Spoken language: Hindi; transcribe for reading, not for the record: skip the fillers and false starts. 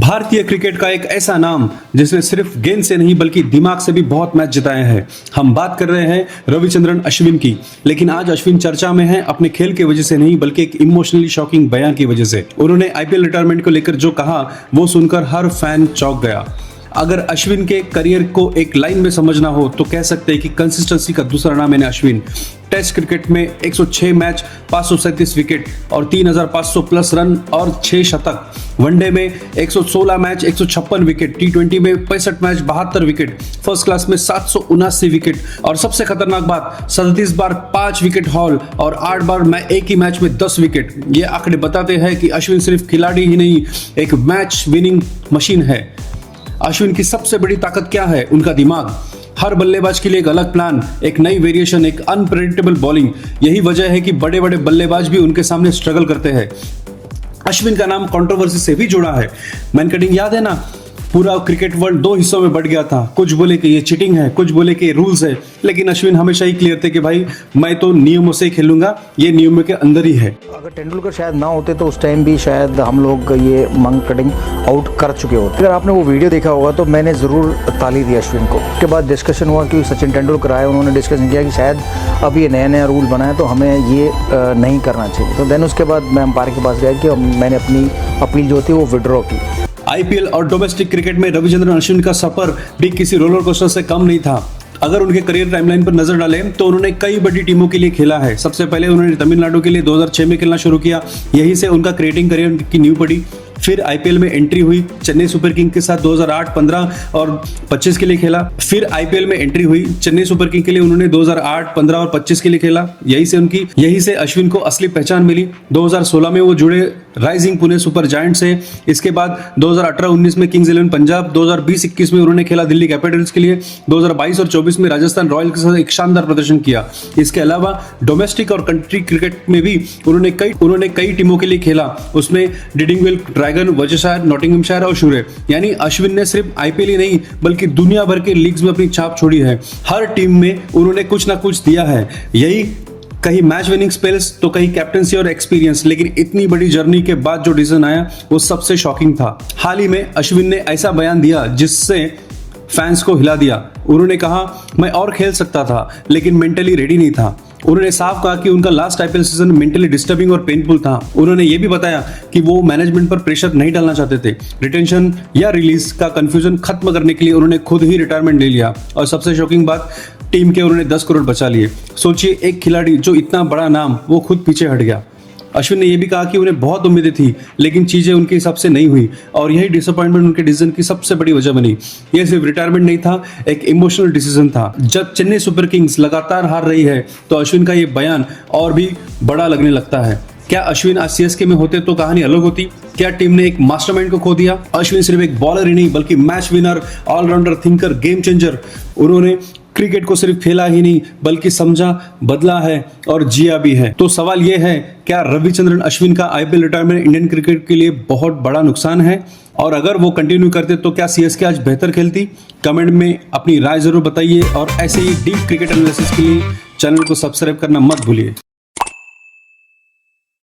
भारतीय क्रिकेट का एक ऐसा नाम जिसने सिर्फ गेंद से नहीं बल्कि दिमाग से भी बहुत मैच जिताए हैं। हम बात कर रहे हैं रविचंद्रन अश्विन की। लेकिन आज अश्विन चर्चा में है अपने खेल की वजह से नहीं बल्कि एक इमोशनली शॉकिंग बयान की वजह से। उन्होंने आईपीएल रिटायरमेंट को लेकर जो कहा वो सुनकर हर फैन चौंक गया। अगर अश्विन के करियर को एक लाइन में समझना हो तो कह सकते हैं कि कंसिस्टेंसी का दूसरा नाम है अश्विन। टेस्ट क्रिकेट में 106 मैच, 537 विकेट और 3500 प्लस रन और 6 शतक। वनडे में 116 मैच, 156 विकेट, टी20 में 65 मैच, 72 विकेट, फर्स्ट क्लास में 779 विकेट और सबसे खतरनाक बात 37 बार 5 विकेट हॉल और 8 बार एक ही मैच में 10 विकेट। ये आंकड़े बताते हैं कि अश्विन सिर्फ खिलाड़ी ही नहीं, एक मैच विनिंग मशीन है। अश्विन की सबसे बड़ी ताकत क्या है? उनका दिमाग। हर बल्लेबाज के लिए एक अलग प्लान, एक नई वेरिएशन, एक अनप्रेडिक्टेबल बॉलिंग। यही वजह है कि बड़े बड़े बल्लेबाज भी उनके सामने स्ट्रगल करते हैं। अश्विन का नाम कंट्रोवर्सी से भी जुड़ा है। मैन कटिंग याद है ना? पूरा क्रिकेट वर्ल्ड दो हिस्सों में बढ़ गया था। कुछ बोले कि ये चीटिंग है, कुछ बोले कि ये रूल्स है, लेकिन अश्विन हमेशा ही क्लियर थे कि भाई मैं तो नियमों से ही खेलूंगा, ये नियमों के अंदर ही है। अगर तेंदुलकर शायद ना होते तो उस टाइम भी शायद हम लोग ये मंग कटिंग आउट कर चुके होते। अगर आपने वो वीडियो देखा होगा तो मैंने ज़रूर ताली दी अश्विन को। उसके बाद डिस्कशन हुआ कि सचिन तेंदुलकर आए, उन्होंने डिस्कशन किया कि शायद अब ये नया नया रूल बना है तो हमें ये नहीं करना चाहिए। तो देन उसके बाद मैं अंपायर के पास गया कि मैंने अपनी अपील जो थी वो विड्रॉ की। आईपीएल और डोमेस्टिक क्रिकेट में रविचंद्रन अश्विन का सफर भी किसी रोलर कोस्टर से कम नहीं था। अगर उनके करियर टाइमलाइन पर नजर डालें तो उन्होंने कई बड़ी टीमों के लिए खेला है। सबसे पहले उन्होंने तमिलनाडु के लिए 2006 में खेलना शुरू किया, यहीं से उनका क्रिकेटिंग करियर की नींव पड़ी। फिर आईपीएल में एंट्री हुई, चेन्नई सुपर किंग के साथ 2008, 15 और 25 के लिए खेला। फिर आईपीएल में एंट्री हुई, चेन्नई सुपर किंग के लिए उन्होंने 2008, 15 और 25 के लिए खेला। यही से अश्विन को असली पहचान मिली। 2016 में वो जुड़े राइजिंग पुणे सुपर जायंट से। इसके बाद 2018-19 में किंग्स 11 पंजाब, 2020-21 में उन्होंने खेला दिल्ली कैपिटल्स के लिए, 2022 और 24 में राजस्थान रॉयल्स के साथ एक शानदार प्रदर्शन किया। इसके अलावा डोमेस्टिक और कंट्री क्रिकेट में भी उन्होंने कई टीमों के लिए खेला। उसमें डिडिंगवेल ड्रैगन, वर्सेस्टायर, नॉटिंघमशायर और शुरे। यानी अश्विन ने सिर्फ आईपीएल ही नहीं बल्कि दुनिया भर के लीग्स में अपनी छाप छोड़ी है। हर टीम में उन्होंने कुछ ना कुछ दिया है। यही कहीं मैच विनिंग स्पेल्स तो कहीं कैप्टनसी और एक्सपीरियंस। लेकिन इतनी बड़ी जर्नी के बाद जो डिसीजन आया वो सबसे शॉकिंग था। हाल ही में अश्विन ने ऐसा बयान दिया जिससे फैंस को हिला दिया। उन्होंने कहा, मैं और खेल सकता था लेकिन मेंटली रेडी नहीं था। उन्होंने साफ कहा कि उनका last IPL season mentally disturbing और पेनफुल था। उन्होंने ये भी बताया कि वो मैनेजमेंट पर प्रेशर नहीं डालना चाहते थे। रिटेंशन या रिलीज का कंफ्यूजन खत्म करने के लिए उन्होंने खुद ही रिटायरमेंट ले लिया। और सबसे शॉकिंग बात, टीम के उन्होंने 10 करोड़ बचा लिए। सोचिए, एक खिलाड़ी जो इतना बड़ा नाम, वो खुद पीछे हट गया। अश्विन ने यह भी कहा कि उन्हें बहुत उम्मीदें थी लेकिन चीजें उनके हिसाब से नहीं हुई और यही डिसअपॉइंटमेंट उनके डिसीजन की सबसे बड़ी वजह बनी। यह सिर्फ रिटायरमेंट नहीं था, एक इमोशनल डिसीजन था। जब चेन्नई सुपर किंग्स लगातार हार रही है तो अश्विन का ये बयान और भी बड़ा लगने लगता है। क्या अश्विन आज सीएसके में होते तो कहानी अलग होती? क्या टीम ने एक मास्टरमाइंड को खो दिया? अश्विन सिर्फ एक बॉलर ही नहीं बल्कि match winner, allrounder, thinker, game changer. उन्होंने क्रिकेट को सिर्फ खेला ही नहीं बल्कि समझा, बदला है और जिया भी है। तो सवाल यह है, क्या रविचंद्रन अश्विन का आईपीएल रिटायरमेंट इंडियन क्रिकेट के लिए बहुत बड़ा नुकसान है? और अगर वो कंटिन्यू करते तो क्या सीएसके आज बेहतर खेलती? कमेंट में अपनी राय जरूर बताइए और ऐसे ही डीप क्रिकेट एनालिसिस के लिए चैनल को सब्सक्राइब करना मत भूलिए।